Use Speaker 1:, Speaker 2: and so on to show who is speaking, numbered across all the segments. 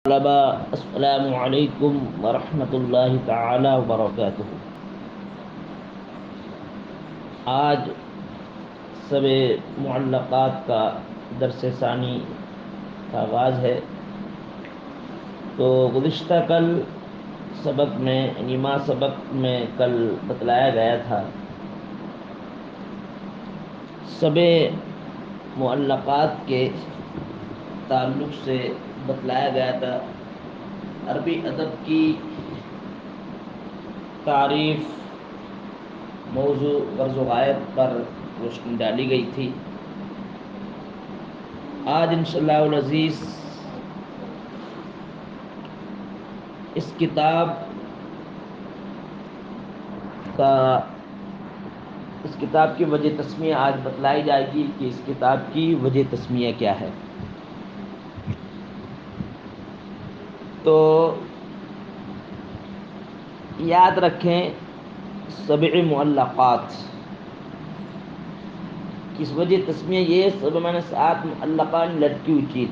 Speaker 1: طلبا السلام علیکم ورحمۃ اللہ تعالی وبرکاتہ۔ آج سب معلقات کا درس ثانی کا آغاز ہے۔ تو گزشتہ کل سبق میں نیما سبق میں کل بتلایا گیا تھا سب معلقات کے تعلق سے بتلایا گیا تھا عربی ادب کی تعریف، موضوع غرض و غایت پر روشنی ڈالی گئی تھی۔ آج انشاءاللہ العزیز اس کتاب کی وجہ تسمیہ آج بتلائی جائے گی کہ اس کتاب کی وجہ تسمیہ کیا ہے۔ تو یاد رکھیں، سبع معلقات کس وجہ تسمیہ یہ سب میں نے 7 معلقات لٹکی ہوئی چیز،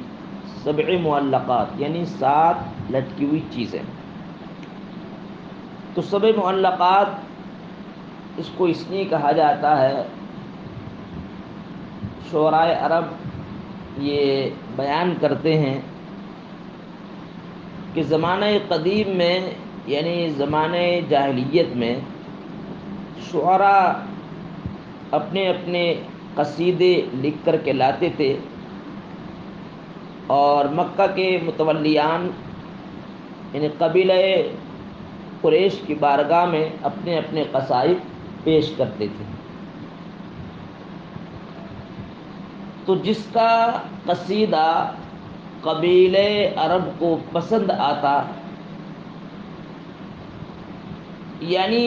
Speaker 1: سبع معلقات یعنی 7 لٹکی ہوئی چیزیں۔ تو سبع معلقات اس کو اس لیے کہا جاتا ہے، شعراء عرب یہ بیان کرتے ہیں کہ زمانہ قدیم میں یعنی زمانہ جاہلیت میں شعراء اپنے اپنے قصیدے لکھ کر کے لاتے تھے اور مکہ کے متولیان یعنی قبیلہ قریش کی بارگاہ میں اپنے اپنے قصائد پیش کرتے تھے۔ تو جس کا قصیدہ قبیلہ عرب کو پسند آتا، یعنی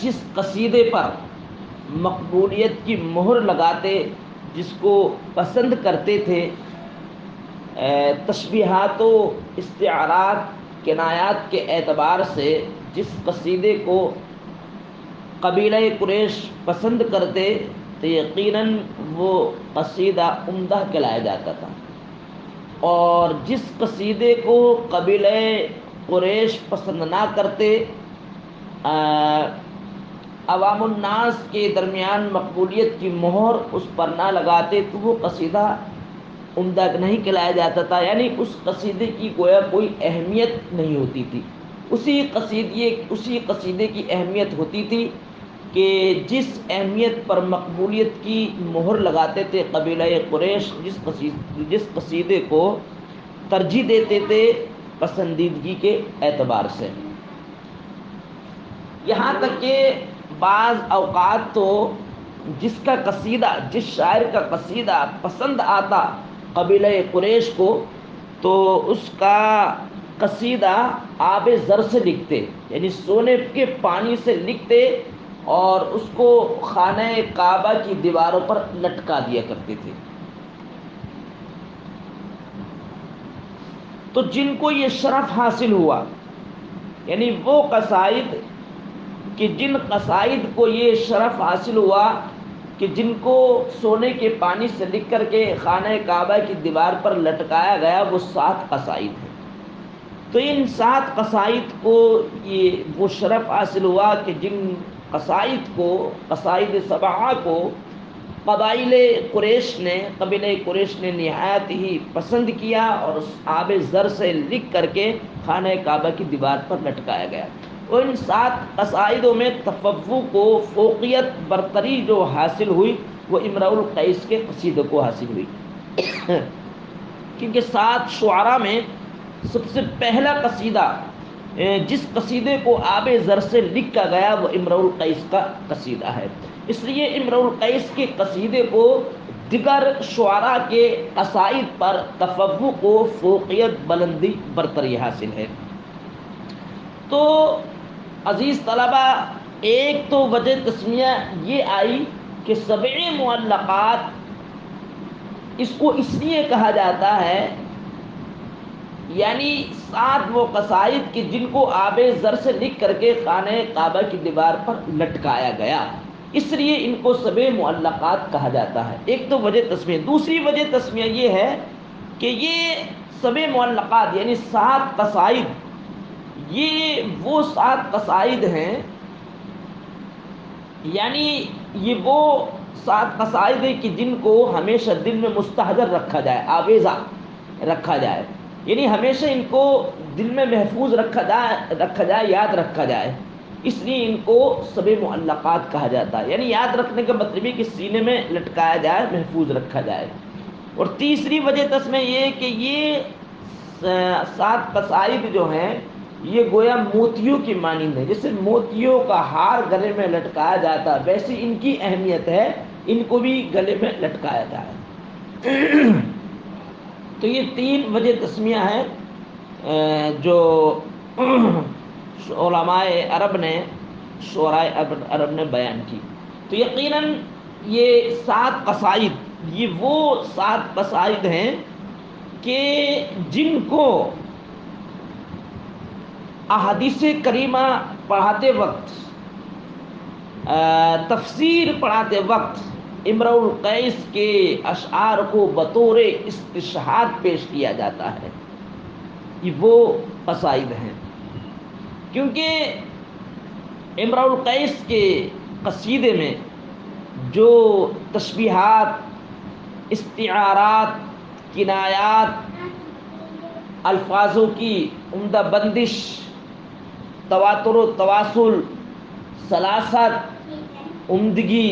Speaker 1: جس قصیدے پر مقبولیت کی مہر لگاتے، جس کو پسند کرتے تھے، تشبیہات و استعارات کنایات کے اعتبار سے جس قصیدے کو قبیلہ قریش پسند کرتے تو یقیناً وہ قصیدہ عمدہ کہلایا جاتا تھا، اور جس قصیدے کو قبیلہ قریش پسند نہ کرتے، عوام الناس کے درمیان مقبولیت کی مہر اس پر نہ لگاتے تو وہ قصیدہ عمدہ نہیں کہلایا جاتا تھا، یعنی اس قصیدے کی گویا کوئی اہمیت نہیں ہوتی تھی۔ اسی قصیدے کی اہمیت ہوتی تھی کہ جس اہمیت پر مقبولیت کی مہر لگاتے تھے قبیلہ قریش، جس قصیدے کو ترجیح دیتے تھے پسندیدگی کے اعتبار سے۔ یہاں تک کہ بعض اوقات تو جس شاعر کا قصیدہ پسند آتا قبیلہ قریش کو، تو اس کا قصیدہ آب زر سے لکھتے، یعنی سونے کے پانی سے لکھتے اور اس کو خانہ کعبہ کی دیواروں پر لٹکا دیا کرتے تھے۔ تو جن کو یہ شرف حاصل ہوا، یعنی وہ قصائد کہ جن قصائد کو یہ شرف حاصل ہوا کہ جن کو سونے کے پانی سے لکھ کر کے خانہ کعبہ کی دیوار پر لٹکایا گیا، وہ 7 قصائد ہیں۔ تو ان 7 قصائد کو یہ وہ شرف حاصل ہوا کہ جن قصائد سبعہ کو قبیلہ قریش نے نہایت ہی پسند کیا اور اس آب زر سے لکھ کر کے خانہ کعبہ کی دیوار پر لٹکایا گیا۔ اور ان 7 قصائدوں میں تفوق و فوقیت برتری جو حاصل ہوئی وہ امرؤ القیس کے قصیدے کو حاصل ہوئی، کیونکہ 7 شعراء میں سب سے پہلا قصیدہ جس قصیدے کو آب زر سے لکھا گیا وہ امرؤ القیس کا قصیدہ ہے۔ اس لیے امرؤ القیس کے قصیدے کو دیگر شعراء کے قصائد پر تفوق و فوقیت بلندی برتری حاصل ہے۔ تو عزیز طلبہ، ایک تو وجہ تسمیہ یہ آئی کہ سبع معلقات اس کو اس لیے کہا جاتا ہے، یعنی 7 وہ قصائد کہ جن کو آب زر سے لکھ کر کے خانہ کعبہ کی دیوار پر لٹکایا گیا، اس لیے ان کو سبع معلقات کہا جاتا ہے۔ ایک تو وجہ تسمیہ۔ دوسری وجہ تسمیہ یہ ہے کہ یہ سب معلقات یعنی 7 قصائد، یہ وہ 7 قصائد ہیں، یعنی یہ وہ 7 قصائد ہیں کہ جن کو ہمیشہ دل میں مستحضر رکھا جائے، آویزہ رکھا جائے، یعنی ہمیشہ ان کو دل میں محفوظ رکھا جائے، یاد رکھا جائے، اس لیے ان کو سب معلقات کہا جاتا ہے۔ یعنی یاد رکھنے کا مطلب ہے کہ سینے میں لٹکایا جائے، محفوظ رکھا جائے۔ اور تیسری وجہ تسمیں یہ ہے کہ یہ 7 قصائد جو ہیں یہ گویا موتیوں کی مانند ہے، جیسے موتیوں کا ہار گلے میں لٹکایا جاتا ہے، ویسے ان کی اہمیت ہے، ان کو بھی گلے میں لٹکایا جائے۔ تو یہ 3 وجہ تسمیہ ہیں جو علماء عرب نے، شعراء عرب نے بیان کی۔ تو یقیناً یہ 7 قصائد یہ وہ 7 قصائد ہیں کہ جن کو احادیث کریمہ پڑھاتے وقت، تفسیر پڑھاتے وقت امرؤ القیس کے اشعار کو بطور استشہاد پیش کیا جاتا ہے۔ یہ وہ قصائد ہیں، کیونکہ امرؤ القیس کے قصیدے میں جو تشبیہات، استعارات، کنایات، الفاظوں کی عمدہ بندش، تواتر و تواصل، سلاست، عمدگی،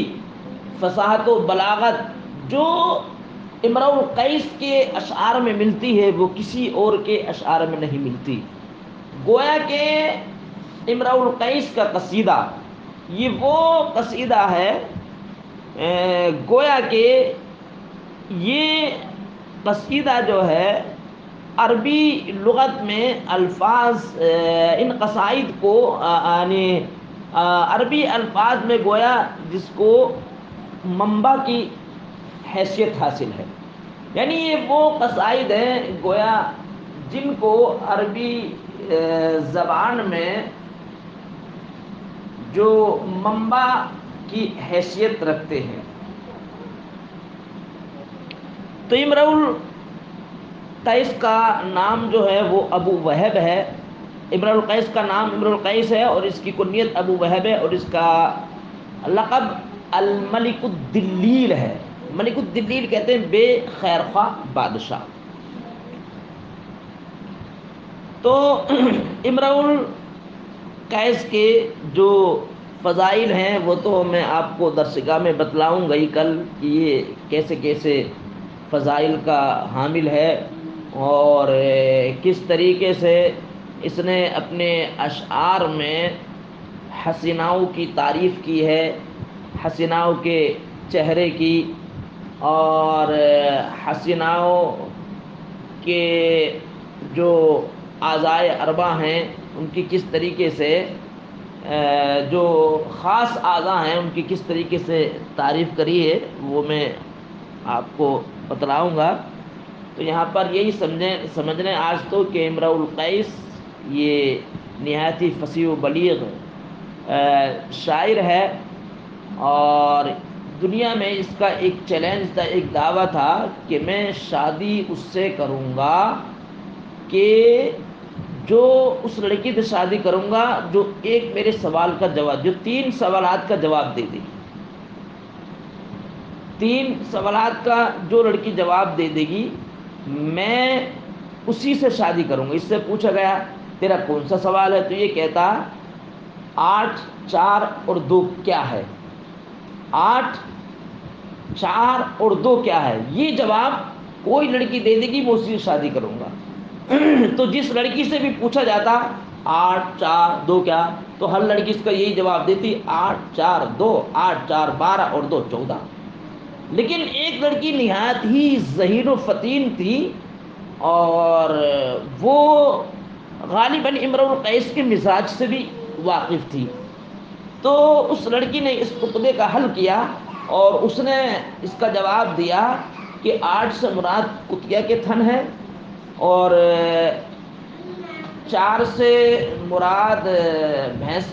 Speaker 1: فصاحت و بلاغت جو امرؤ القیس کے اشعار میں ملتی ہے وہ کسی اور کے اشعار میں نہیں ملتی۔ گویا کہ امرؤ القیس کا قصیدہ یہ وہ قصیدہ ہے، گویا کہ یہ قصیدہ جو ہے عربی لغت میں الفاظ، ان قصائد کو یعنی عربی الفاظ میں گویا جس کو منبع کی حیثیت حاصل ہے، یعنی یہ وہ قصائد ہیں گویا جن کو عربی زبان میں جو منبع کی حیثیت رکھتے ہیں۔ تو امرؤ القیس کا نام جو ہے وہ ابو وہب ہے، امرؤ القیس کا نام امرؤ القیس ہے اور اس کی کنیت ابو وہب ہے، اور اس کا لقب الملک الدلیل ہے۔ ملک الدلیل کہتے ہیں بے خیر خواہ بادشاہ۔ تو امرؤ القیس کے جو فضائل ہیں وہ تو میں آپ کو درسگاہ میں بتلاؤں گا ہی کل کہ یہ کیسے کیسے فضائل کا حامل ہے، اور کس طریقے سے اس نے اپنے اشعار میں حسیناؤں کی تعریف کی ہے، حسیناؤں کے چہرے کی، اور حسیناؤں کے جو اعضائے اربع ہیں ان کی کس طریقے سے، جو خاص اعضاء ہیں ان کی کس طریقے سے تعریف کری ہے وہ میں آپ کو بتلاؤں گا۔ تو یہاں پر یہی سمجھنے آج تو کہ امرؤ القیس یہ نہایت ہی فصیح و بلیغ شاعر ہے، اور دنیا میں اس کا ایک چیلنج تھا، ایک دعویٰ تھا کہ میں شادی اس سے کروں گا کہ جو اس لڑکی سے شادی کروں گا جو ایک میرے سوال کا جواب، جو 3 سوالات کا جواب دے دے گی، 3 سوالات کا جو لڑکی جواب دے دے گی میں اسی سے شادی کروں گا۔ اس سے پوچھا گیا تیرا کون سا سوال ہے، تو یہ کہتا 8 4 اور 2 کیا ہے، 8 4 اور 2 کیا ہے، یہ جواب کوئی لڑکی دے دے گی میں اسی سے شادی کروں گا۔ تو جس لڑکی سے بھی پوچھا جاتا 8 4 2 کیا، تو ہر لڑکی اس کا یہی جواب دیتی 8 4 2، 8 4 12 اور 2 14۔ لیکن ایک لڑکی نہایت ہی ذہین و فطین تھی، اور وہ غالباً امرؤ القیس کے مزاج سے بھی واقف تھی، تو اس لڑکی نے اس خطبے کا حل کیا اور اس نے اس کا جواب دیا کہ 8 سے مراد کتیا کے تھن ہے، اور 4 سے مراد بھینس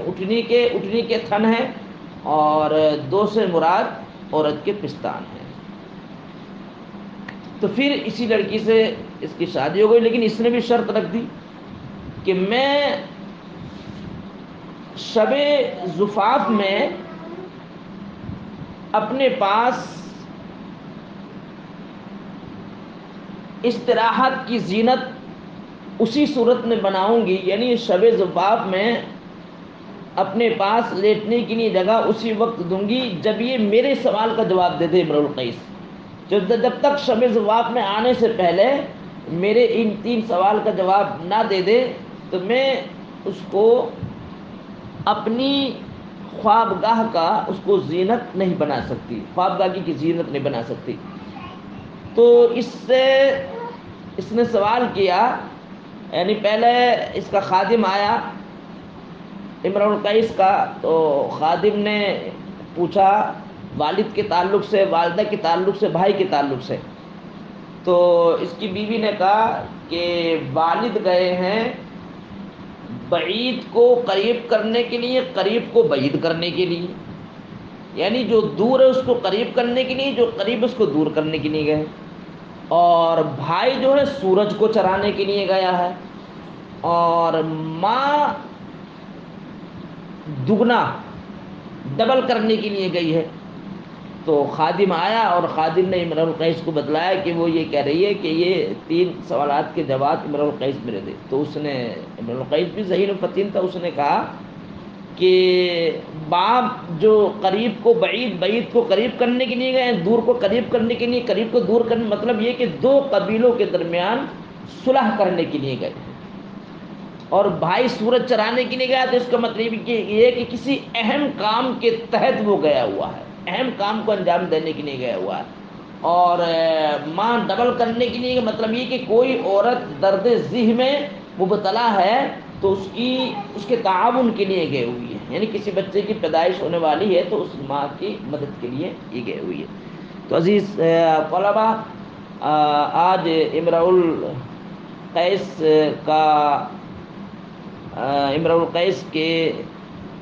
Speaker 1: اٹھنی کے تھن ہے، اور 2 سے مراد عورت کے پستان ہیں۔ تو پھر اسی لڑکی سے اس کی شادی ہو گئی، لیکن اس نے بھی شرط رکھ دی کہ میں شب زفاف میں اپنے پاس استراحت کی زینت اسی صورت میں بناؤں گی، یعنی شب زفاف میں اپنے پاس لیٹنے کے لیے جگہ اسی وقت دوں گی جب یہ میرے سوال کا جواب دے دے امرؤ القیس۔ جب تک شب زفاف میں آنے سے پہلے میرے ان 3 سوال کا جواب نہ دے دے تو میں اس کو اپنی خوابگاہ کا اس کو زینت نہیں بنا سکتی، خوابگاہ کی زینت نہیں بنا سکتی۔ تو اس سے اس نے سوال کیا، یعنی پہلے اس کا خادم آیا امرؤ القیس کا، تو خادم نے پوچھا والد کے تعلق سے، والدہ کے تعلق سے، بھائی کے تعلق سے، تو اس کی بیوی نے کہا کہ والد گئے ہیں بعید کو قریب کرنے کے لیے، قریب کو بعید کرنے کے لیے، یعنی جو دور ہے اس کو قریب کرنے کے لیے، جو قریب ہے اس کو دور کرنے کے لیے گئے، اور بھائی جو ہے سورج کو چرانے کے لیے گیا ہے، اور ماں دگنا ڈبل کرنے کے لیے گئی ہے۔ تو خادم آیا اور خادم نے امرؤ القیس کو بتلایا کہ وہ یہ کہہ رہی ہے کہ یہ 3 سوالات کے جواب امرؤ القیس میرے دے۔ تو اس نے، امرؤ القیس بھی ذہین و فطن تھا، اس نے کہا کہ باپ جو قریب کو بعید، بعید کو قریب کرنے کے لیے گئے، دور کو قریب کرنے کے لیے، قریب کو دور کرنے، مطلب یہ کہ 2 قبیلوں کے درمیان صلح کرنے کے لیے گئے، اور بھائی سورج چرانے کے لیے گیا تو اس کا مطلب یہ ہے کہ کسی اہم کام کے تحت وہ گیا ہوا ہے، اہم کام کو انجام دینے کے لیے گیا ہوا ہے، اور ماں ڈبل کرنے کے لیے مطلب یہ کہ کوئی عورت درد ذہ میں مبتلا ہے تو اس کے تعاون کے لیے گئے ہوئی ہے، یعنی کسی بچے کی پیدائش ہونے والی ہے تو اس ماں کی مدد کے لیے یہ گئے ہوئی ہے۔ تو عزیز طلبہ، آج امرؤ القیس کا امرؤ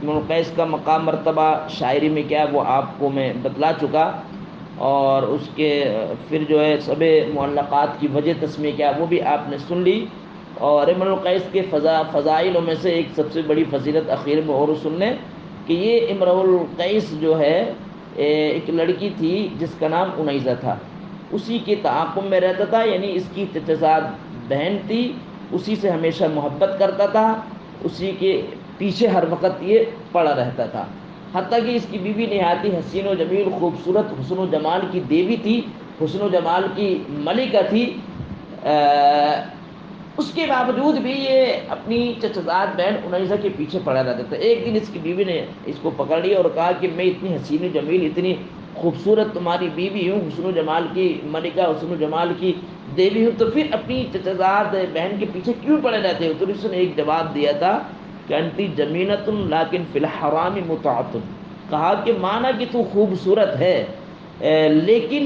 Speaker 1: القیس کا مقام مرتبہ شاعری میں کیا وہ آپ کو میں بتلا چکا، اور اس کے پھر جو ہے سب معلقات کی وجہ تسمیہ کیا وہ بھی آپ نے سن لی، اور امرؤ القیس کے فضائلوں میں سے ایک سب سے بڑی فضیلت اخیر میں اور سن لیں کہ یہ امرؤ القیس جو ہے ایک لڑکی تھی جس کا نام انیزہ تھا، اسی کے تعاقب میں رہتا تھا، یعنی اس کی چچزاد بہن تھی، اسی سے ہمیشہ محبت کرتا تھا، اسی کے پیچھے ہر وقت یہ پڑا رہتا تھا، حتیٰ کہ اس کی بیوی نہایت حسین و جمیل، خوبصورت، حسن و جمال کی دیوی تھی، حسن و جمال کی ملکہ تھی، اس کے باوجود بھی یہ اپنی چچزاد بہن انیزہ کے پیچھے پڑا رہتا تھا۔ ایک دن اس کی بیوی نے اس کو پکڑ لیا اور کہا کہ میں اتنی حسین و جمیل، اتنی خوبصورت تمہاری بیوی ہوں، حسن و جمال کی ملکہ، حسن و جمال کی دیوی ہوں، تو پھر اپنی چچزاد بہن کے پیچھے کیوں پڑے رہتے ہو؟ تو اس نے ایک جواب دیا تھا کہ انتی جمینۃ لیکن فی الحرام متعۃ، کہا کہ مانا کہ تو خوبصورت ہے لیکن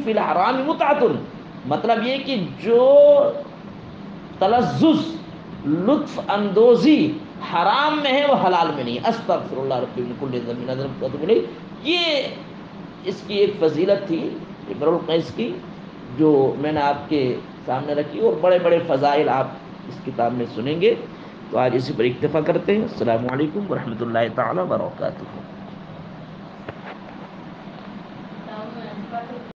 Speaker 1: فی الحرام متعۃ، مطلب یہ کہ جو تلذذ، لطف اندوزی حرام میں ہے وہ حلال میں نہیں۔ استغفر اللہ ربی من کل ذنب واتوب الیہ۔ یہ اس کی ایک فضیلت تھی امرؤ القیس کی جو میں نے آپ کے سامنے رکھی، اور بڑے بڑے فضائل آپ اس کتاب میں سنیں گے۔ تو آج اسی پر اکتفا کرتے ہیں۔ السلام علیکم ورحمۃ اللہ تعالی وبرکاتہ۔